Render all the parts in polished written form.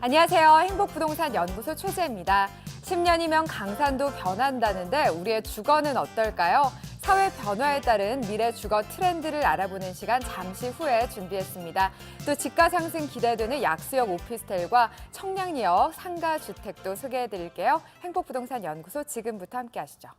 안녕하세요. 행복부동산 연구소 최재입니다. 10년이면 강산도 변한다는데 우리의 주거는 어떨까요? 사회 변화에 따른 미래 주거 트렌드를 알아보는 시간 잠시 후에 준비했습니다. 또 집가 상승 기대되는 약수역 오피스텔과 청량리역 상가주택도 소개해드릴게요. 행복부동산 연구소 지금부터 함께 하시죠.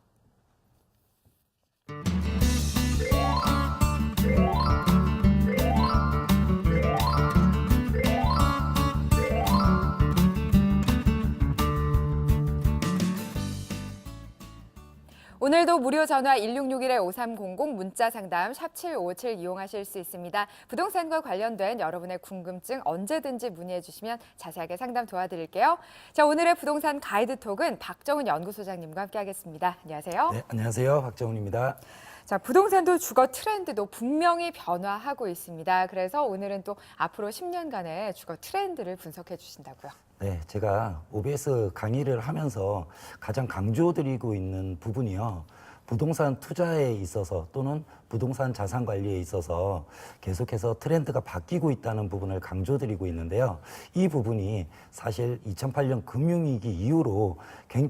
오늘도 무료 전화 1661-5300 문자 상담 샵 757 이용하실 수 있습니다. 부동산과 관련된 여러분의 궁금증 언제든지 문의해 주시면 자세하게 상담 도와드릴게요. 자, 오늘의 부동산 가이드톡은 박정훈 연구소장님과 함께하겠습니다. 안녕하세요. 네, 안녕하세요. 박정훈입니다. 자, 부동산도 주거 트렌드도 분명히 변화하고 있습니다. 그래서 오늘은 또 앞으로 10년간의 주거 트렌드를 분석해 주신다고요. 네, 제가 OBS 강의를 하면서 가장 강조드리고 있는 부분이요. 부동산 투자에 있어서 또는 부동산 자산 관리에 있어서 계속해서 트렌드가 바뀌고 있다는 부분을 강조드리고 있는데요. 이 부분이 사실 2008년 금융위기 이후로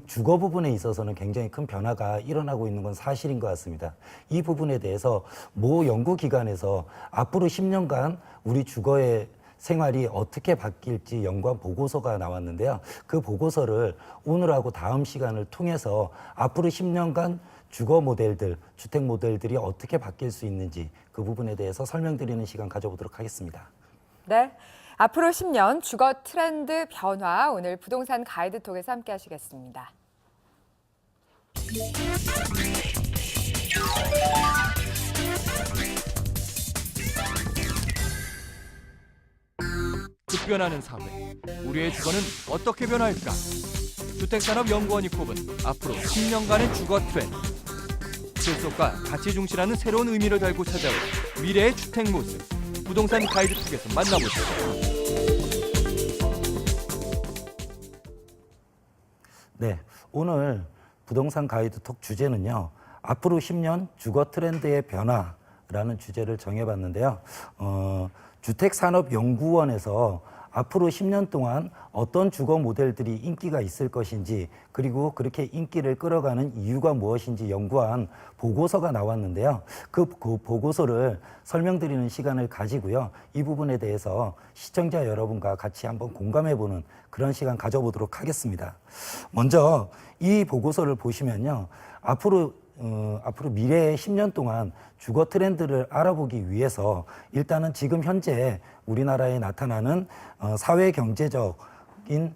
주거 부분에 있어서는 굉장히 큰 변화가 일어나고 있는 건 사실인 것 같습니다. 이 부분에 대해서 모 연구기관에서 앞으로 10년간 우리 주거의 생활이 어떻게 바뀔지 연구한 보고서가 나왔는데요. 그 보고서를 오늘하고 다음 시간을 통해서 앞으로 10년간 주거 모델들, 주택 모델들이 어떻게 바뀔 수 있는지 그 부분에 대해서 설명드리는 시간 가져보도록 하겠습니다. 네, 앞으로 10년 주거 트렌드 변화 오늘 부동산 가이드톡에서 함께 하시겠습니다. 급변하는 사회, 우리의 주거는 어떻게 변할까? 주택산업연구원이 꼽은 앞으로 10년간의 주거 트렌드. 실속과 가치 중시라는 새로운 의미를 달고 찾아올 미래의 주택 모습. 부동산 가이드톡에서 만나보시죠. 네, 오늘 부동산 가이드톡 주제는요. 앞으로 10년 주거 트렌드의 변화라는 주제를 정해봤는데요. 주택산업연구원에서 앞으로 10년 동안 어떤 주거 모델들이 인기가 있을 것인지 그리고 그렇게 인기를 끌어가는 이유가 무엇인지 연구한 보고서가 나왔는데요. 그 보고서를 설명드리는 시간을 가지고요. 이 부분에 대해서 시청자 여러분과 같이 한번 공감해보는 그런 시간 가져보도록 하겠습니다. 먼저 이 보고서를 보시면요. 앞으로 미래의 10년 동안 주거 트렌드를 알아보기 위해서 일단은 지금 현재 우리나라에 나타나는 사회 경제적인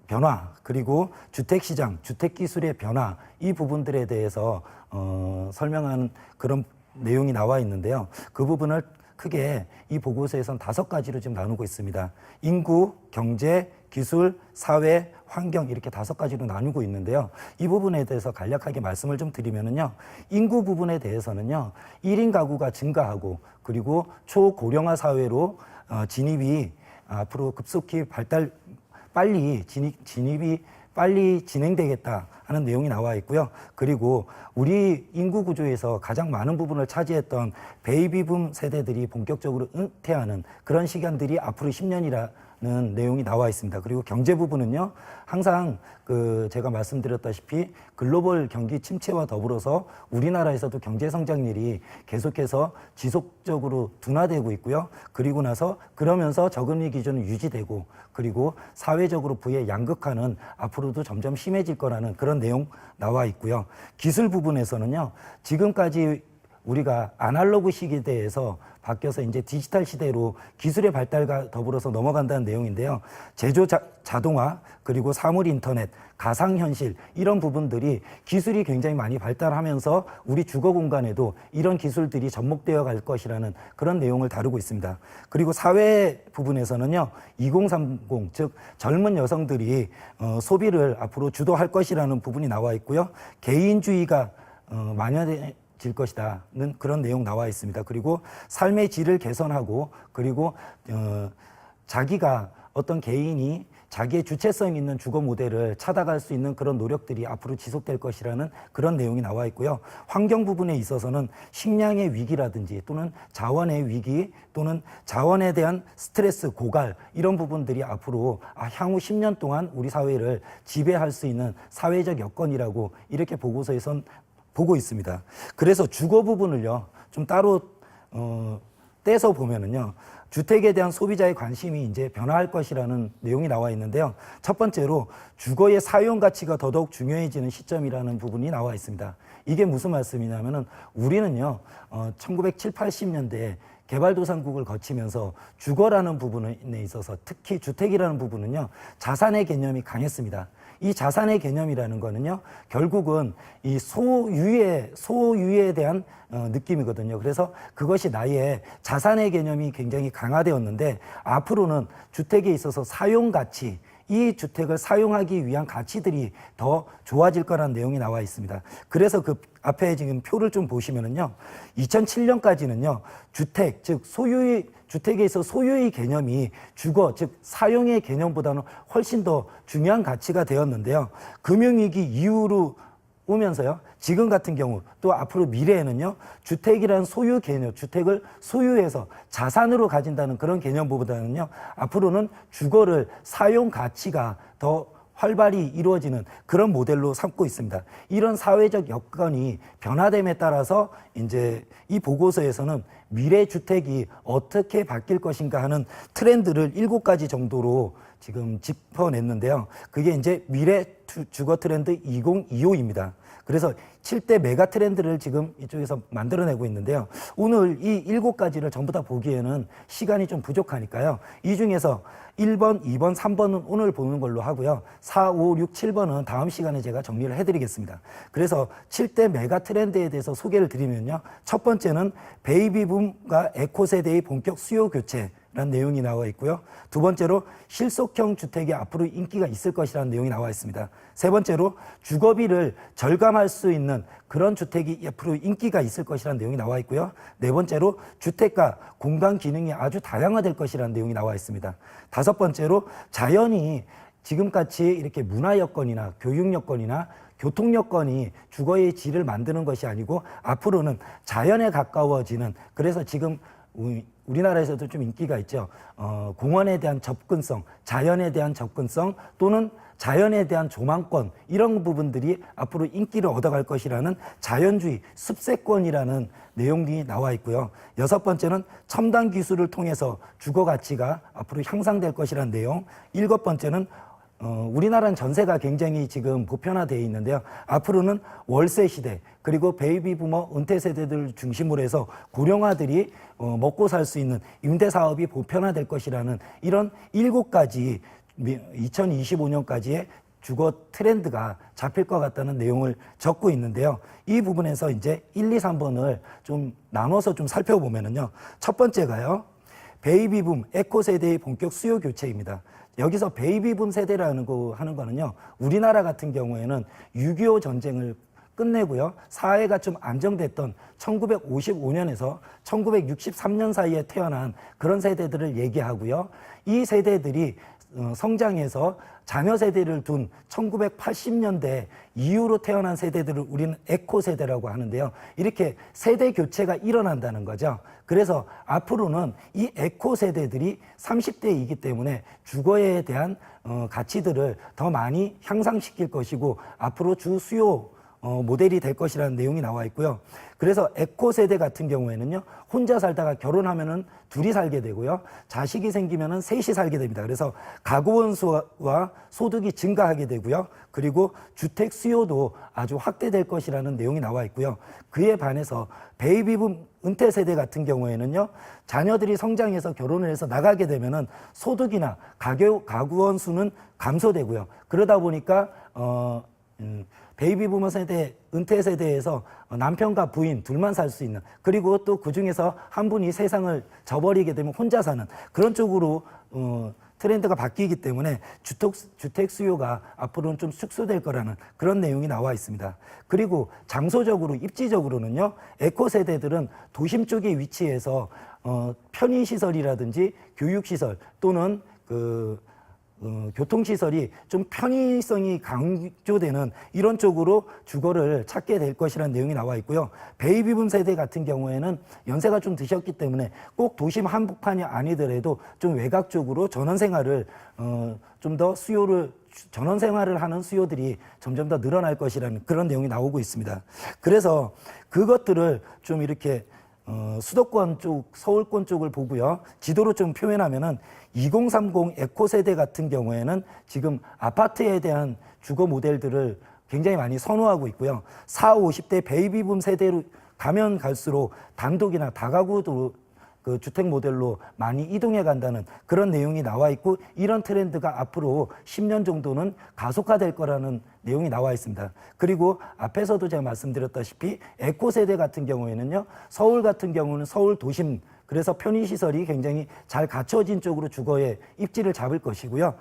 변화 그리고 주택시장, 주택기술의 변화 이 부분들에 대해서 설명하는 그런 내용이 나와 있는데요. 그 부분을 크게 이 보고서에서는 5가지로 지금 나누고 있습니다. 인구, 경제, 기술, 사회, 환경 이렇게 5가지로 나누고 있는데요. 이 부분에 대해서 간략하게 말씀을 좀 드리면은요. 인구 부분에 대해서는요. 1인 가구가 증가하고 그리고 초고령화 사회로 진입이 앞으로 급속히 빨리 진행되겠다 하는 내용이 나와 있고요. 그리고 우리 인구 구조에서 가장 많은 부분을 차지했던 베이비붐 세대들이 본격적으로 은퇴하는 그런 시간들이 앞으로 10년이라는 내용이 나와 있습니다. 그리고 경제 부분은요, 항상 제가 말씀드렸다시피 글로벌 경기 침체와 더불어서 우리나라에서도 경제 성장률이 계속해서 지속적으로 둔화되고 있고요. 그러면서 저금리 기준은 유지되고 그리고 사회적으로 부의 양극화는 앞으로도 점점 심해질 거라는 그런 내용 나와 있고요. 기술 부분에서는요, 지금까지 우리가 아날로그 시대에서 바뀌어서 이제 디지털 시대로 기술의 발달과 더불어서 넘어간다는 내용인데요. 제조 자동화 그리고 사물 인터넷, 가상현실 이런 부분들이 기술이 굉장히 많이 발달하면서 우리 주거 공간에도 이런 기술들이 접목되어 갈 것이라는 그런 내용을 다루고 있습니다. 그리고 사회 부분에서는요. 2030, 즉 젊은 여성들이 소비를 앞으로 주도할 것이라는 부분이 나와 있고요. 개인주의가 만연해질 것이다는 그런 내용 나와 있습니다. 그리고 삶의 질을 개선하고 그리고 자기가 어떤 개인이 자기의 주체성 있는 주거 모델을 찾아갈 수 있는 그런 노력들이 앞으로 지속될 것이라는 그런 내용이 나와 있고요. 환경 부분에 있어서는 식량의 위기라든지 또는 자원의 위기 또는 자원에 대한 스트레스, 고갈 이런 부분들이 앞으로 향후 10년 동안 우리 사회를 지배할 수 있는 사회적 여건이라고 이렇게 보고서에선 보고 있습니다. 그래서 주거 부분을요, 좀 따로 떼서 보면은요, 주택에 대한 소비자의 관심이 이제 변화할 것이라는 내용이 나와 있는데요. 첫 번째로 주거의 사용 가치가 더더욱 중요해지는 시점이라는 부분이 나와 있습니다. 이게 무슨 말씀이냐면은 우리는요, 1970, 80년대에 개발도상국을 거치면서 주거라는 부분에 있어서 특히 주택이라는 부분은요, 자산의 개념이 강했습니다. 이 자산의 개념이라는 거는요, 결국은 이 소유에 대한 느낌이거든요. 그래서 그것이 나의 자산의 개념이 굉장히 강화되었는데 앞으로는 주택에 있어서 사용 가치, 이 주택을 사용하기 위한 가치들이 더 좋아질 거라는 내용이 나와 있습니다. 그래서 그 앞에 지금 표를 좀 보시면은요, 2007년까지는요, 주택, 즉 주택에 있어 소유의 개념이 주거, 즉 사용의 개념보다는 훨씬 더 중요한 가치가 되었는데요. 금융위기 이후로 오면서요, 지금 같은 경우 또 앞으로 미래에는요, 주택이라는 소유 개념, 주택을 소유해서 자산으로 가진다는 그런 개념보다는요, 앞으로는 주거를 사용 가치가 더 활발히 이루어지는 그런 모델로 삼고 있습니다. 이런 사회적 여건이 변화됨에 따라서 이제 이 보고서에서는 미래 주택이 어떻게 바뀔 것인가 하는 트렌드를 7가지 정도로 지금 짚어냈는데요. 그게 이제 미래 주거 트렌드 2025입니다. 그래서 7대 메가 트렌드를 지금 이쪽에서 만들어내고 있는데요. 오늘 이 7가지를 전부 다 보기에는 시간이 좀 부족하니까요. 이 중에서 1번, 2번, 3번은 오늘 보는 걸로 하고요. 4, 5, 6, 7번은 다음 시간에 제가 정리를 해드리겠습니다. 그래서 7대 메가 트렌드에 대해서 소개를 드리면요. 첫 번째는 베이비붐과 에코세대의 본격 수요 교체라는 내용이 나와 있고요. 두 번째로 실속형 주택이 앞으로 인기가 있을 것이라는 내용이 나와 있습니다. 세 번째로 주거비를 절감할 수 있는 그런 주택이 앞으로 인기가 있을 것이라는 내용이 나와 있고요. 네 번째로 주택과 공간 기능이 아주 다양화될 것이라는 내용이 나와 있습니다. 다섯 번째로 자연이 지금같이 이렇게 문화 여건이나 교육 여건이나 교통 여건이 주거의 질을 만드는 것이 아니고 앞으로는 자연에 가까워지는, 그래서 지금 우리나라에서도 좀 인기가 있죠. 공원에 대한 접근성, 자연에 대한 접근성 또는 자연에 대한 조망권, 이런 부분들이 앞으로 인기를 얻어갈 것이라는 자연주의, 습세권이라는 내용이 나와 있고요. 여섯 번째는 첨단 기술을 통해서 주거 가치가 앞으로 향상될 것이라는 내용. 일곱 번째는 우리나라는 전세가 굉장히 지금 보편화되어 있는데요. 앞으로는 월세 시대, 그리고 베이비 부머 은퇴 세대들 중심으로 해서 고령화들이 먹고 살 수 있는 임대 사업이 보편화될 것이라는 이런 7가지 2025년까지의 주거 트렌드가 잡힐 것 같다는 내용을 적고 있는데요. 이 부분에서 이제 1, 2, 3번을 좀 나눠서 좀 살펴보면은요. 첫 번째가요, 베이비붐, 에코세대의 본격 수요 교체입니다. 여기서 베이비붐 세대라는 거 하는 거는요, 우리나라 같은 경우에는 6.25 전쟁을 끝내고요, 사회가 좀 안정됐던 1955년에서 1963년 사이에 태어난 그런 세대들을 얘기하고요. 이 세대들이 성장해서 자녀 세대를 둔 1980년대 이후로 태어난 세대들을 우리는 에코 세대라고 하는데요. 이렇게 세대 교체가 일어난다는 거죠. 그래서 앞으로는 이 에코 세대들이 30대이기 때문에 주거에 대한 가치들을 더 많이 향상시킬 것이고 앞으로 주 수요 모델이 될 것이라는 내용이 나와 있고요. 그래서 에코 세대 같은 경우에는요, 혼자 살다가 결혼하면은 둘이 살게 되고요, 자식이 생기면은 셋이 살게 됩니다. 그래서 가구원 수와 소득이 증가하게 되고요, 그리고 주택 수요도 아주 확대될 것이라는 내용이 나와 있고요. 그에 반해서 베이비붐 은퇴 세대 같은 경우에는요, 자녀들이 성장해서 결혼을 해서 나가게 되면은 소득이나 가구원 수는 감소되고요. 그러다 보니까 베이비부머 세대, 은퇴 세대에서 남편과 부인 둘만 살 수 있는, 그리고 또 그중에서 한 분이 세상을 저버리게 되면 혼자 사는 그런 쪽으로 트렌드가 바뀌기 때문에 주택 수요가 앞으로는 좀 축소될 거라는 그런 내용이 나와 있습니다. 그리고 장소적으로, 입지적으로는요, 에코 세대들은 도심 쪽에 위치해서 편의시설이라든지 교육시설 또는 교통시설이 좀 편의성이 강조되는 이런 쪽으로 주거를 찾게 될 것이라는 내용이 나와 있고요. 베이비붐 세대 같은 경우에는 연세가 좀 드셨기 때문에 꼭 도심 한복판이 아니더라도 좀 외곽 쪽으로 전원생활을 좀 더 전원생활을 하는 수요들이 점점 더 늘어날 것이라는 그런 내용이 나오고 있습니다. 그래서 그것들을 좀 이렇게 수도권 쪽, 서울권 쪽을 보고요. 지도로 좀 표현하면은 2030 에코 세대 같은 경우에는 지금 아파트에 대한 주거 모델들을 굉장히 많이 선호하고 있고요. 40, 50대 베이비붐 세대로 가면 갈수록 단독이나 다가구도 그 주택 모델로 많이 이동해 간다는 그런 내용이 나와 있고, 이런 트렌드가 앞으로 10년 정도는 가속화될 거라는 내용이 나와 있습니다. 그리고 앞에서도 제가 말씀드렸다시피 에코 세대 같은 경우에는요, 서울 같은 경우는 서울 도심, 그래서 편의시설이 굉장히 잘 갖춰진 쪽으로 주거에 입지를 잡을 것이고요.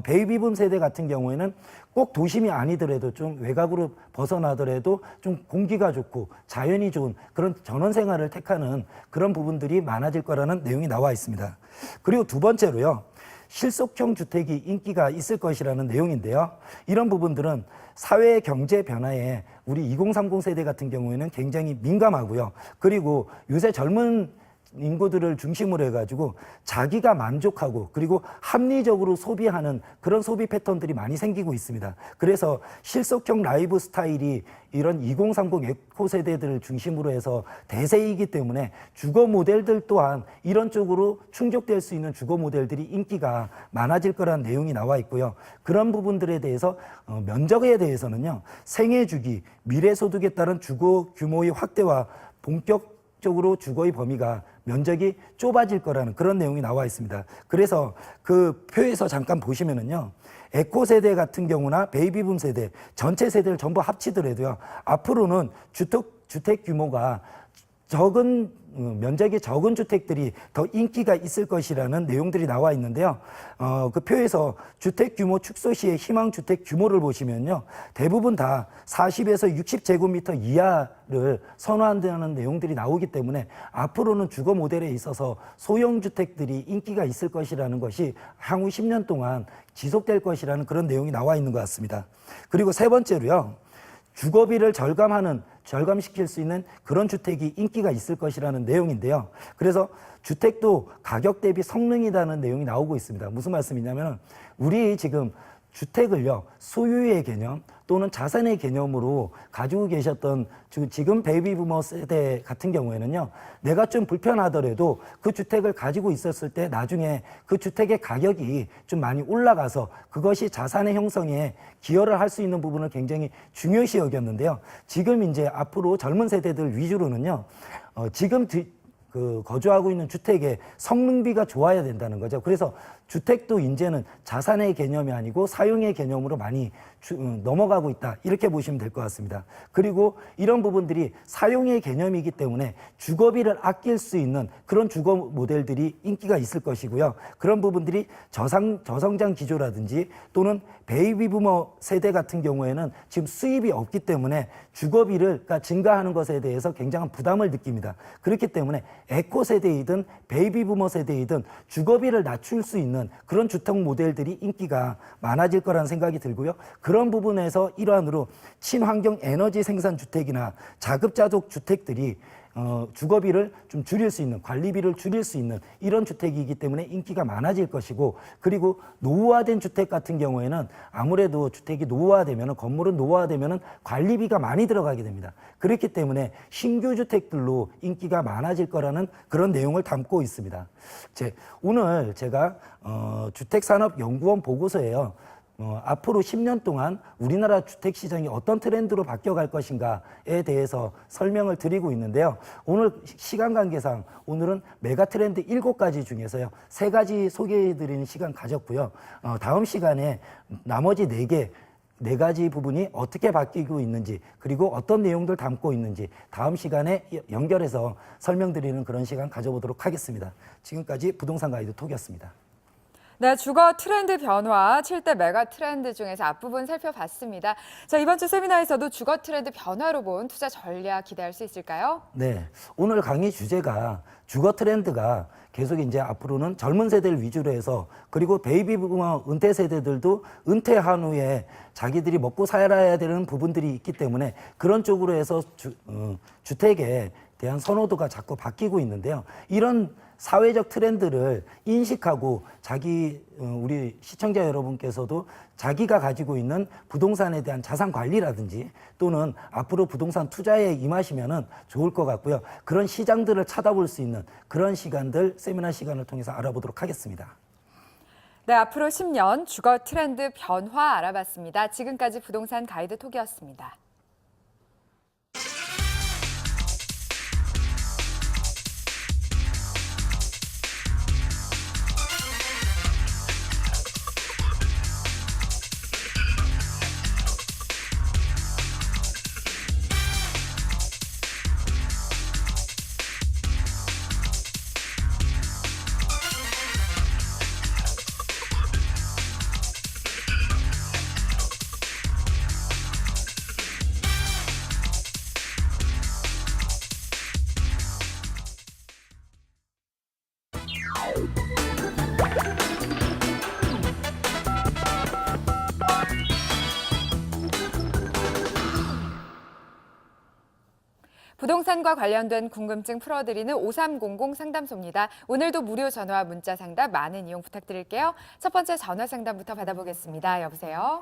베이비붐 세대 같은 경우에는 꼭 도심이 아니더라도 좀 외곽으로 벗어나더라도 좀 공기가 좋고 자연이 좋은 그런 전원생활을 택하는 그런 부분들이 많아질 거라는 내용이 나와 있습니다. 그리고 두 번째로요, 실속형 주택이 인기가 있을 것이라는 내용인데요. 이런 부분들은 사회 경제 변화에 우리 2030 세대 같은 경우에는 굉장히 민감하고요. 그리고 요새 젊은 인구들을 중심으로 해가지고 자기가 만족하고 그리고 합리적으로 소비하는 그런 소비 패턴들이 많이 생기고 있습니다. 그래서 실속형 라이프 스타일이 이런 2030 에코 세대들을 중심으로 해서 대세이기 때문에 주거 모델들 또한 이런 쪽으로 충족될 수 있는 주거 모델들이 인기가 많아질 거라는 내용이 나와 있고요. 그런 부분들에 대해서 면적에 대해서는요, 생애 주기, 미래 소득에 따른 주거 규모의 확대와 본격적으로 주거의 범위가 면적이 좁아질 거라는 그런 내용이 나와 있습니다. 그래서 그 표에서 잠깐 보시면은요, 에코 세대 같은 경우나 베이비붐 세대 전체 세대를 전부 합치더라도요, 앞으로는 주택 규모가 면적이 적은 주택들이 더 인기가 있을 것이라는 내용들이 나와 있는데요. 그 표에서 주택 규모 축소 시의 희망 주택 규모를 보시면요, 대부분 다 40에서 60제곱미터 이하를 선호한다는 내용들이 나오기 때문에 앞으로는 주거 모델에 있어서 소형 주택들이 인기가 있을 것이라는 것이 향후 10년 동안 지속될 것이라는 그런 내용이 나와 있는 것 같습니다. 그리고 세 번째로요, 주거비를 절감시킬 수 있는 그런 주택이 인기가 있을 것이라는 내용인데요. 그래서 주택도 가격 대비 성능이라는 내용이 나오고 있습니다. 무슨 말씀이냐면, 우리 지금 주택을요, 소유의 개념 또는 자산의 개념으로 가지고 계셨던 지금 베이비부머 세대 같은 경우에는요, 내가 좀 불편하더라도 그 주택을 가지고 있었을 때 나중에 그 주택의 가격이 좀 많이 올라가서 그것이 자산의 형성에 기여를 할 수 있는 부분을 굉장히 중요시 여겼는데요. 지금 이제 앞으로 젊은 세대들 위주로는요, 지금 거주하고 있는 주택의 성능비가 좋아야 된다는 거죠. 그래서 주택도 이제는 자산의 개념이 아니고 사용의 개념으로 많이 넘어가고 있다, 이렇게 보시면 될 것 같습니다. 그리고 이런 부분들이 사용의 개념이기 때문에 주거비를 아낄 수 있는 그런 주거 모델들이 인기가 있을 것이고요. 그런 부분들이 저성장 기조라든지 또는 베이비부머 세대 같은 경우에는 지금 수입이 없기 때문에 주거비를 증가하는 것에 대해서 굉장한 부담을 느낍니다. 그렇기 때문에 에코 세대이든 베이비부머 세대이든 주거비를 낮출 수 있는 그런 주택 모델들이 인기가 많아질 거라는 생각이 들고요. 그런 부분에서 일환으로 친환경 에너지 생산 주택이나 자급자족 주택들이 주거비를 좀 줄일 수 있는, 관리비를 줄일 수 있는 이런 주택이기 때문에 인기가 많아질 것이고, 그리고 노후화된 주택 같은 경우에는 아무래도 주택이 노후화되면, 건물은 노후화되면 관리비가 많이 들어가게 됩니다. 그렇기 때문에 신규 주택들로 인기가 많아질 거라는 그런 내용을 담고 있습니다. 오늘 제가 주택산업연구원 보고서예요. 앞으로 10년 동안 우리나라 주택시장이 어떤 트렌드로 바뀌어갈 것인가에 대해서 설명을 드리고 있는데요. 오늘 시간 관계상 오늘은 메가 트렌드 7가지 중에서요, 3가지 소개해드리는 시간 가졌고요. 다음 시간에 나머지 4가지 부분이 어떻게 바뀌고 있는지, 그리고 어떤 내용들 담고 있는지 다음 시간에 연결해서 설명드리는 그런 시간 가져보도록 하겠습니다. 지금까지 부동산 가이드 톡이었습니다. 네, 주거 트렌드 변화, 7대 메가 트렌드 중에서 앞부분 살펴봤습니다. 자, 이번 주 세미나에서도 주거 트렌드 변화로 본 투자 전략 기대할 수 있을까요? 네, 오늘 강의 주제가 주거 트렌드가 계속 이제 앞으로는 젊은 세대를 위주로 해서 그리고 베이비 부머 은퇴 세대들도 은퇴한 후에 자기들이 먹고 살아야 되는 부분들이 있기 때문에 그런 쪽으로 해서 주택에 대한 선호도가 자꾸 바뀌고 있는데요. 이런 사회적 트렌드를 인식하고 우리 시청자 여러분께서도 자기가 가지고 있는 부동산에 대한 자산 관리라든지 또는 앞으로 부동산 투자에 임하시면은 좋을 것 같고요. 그런 시장들을 찾아볼 수 있는 그런 시간들 세미나 시간을 통해서 알아보도록 하겠습니다. 네, 앞으로 10년 주거 트렌드 변화 알아봤습니다. 지금까지 부동산 가이드 톡이었습니다. 부동산과 관련된 궁금증 풀어드리는 5300 상담소입니다. 오늘도 무료 전화 문자 상담 많은 이용 부탁드릴게요. 첫 번째 전화 상담부터 받아보겠습니다. 여보세요?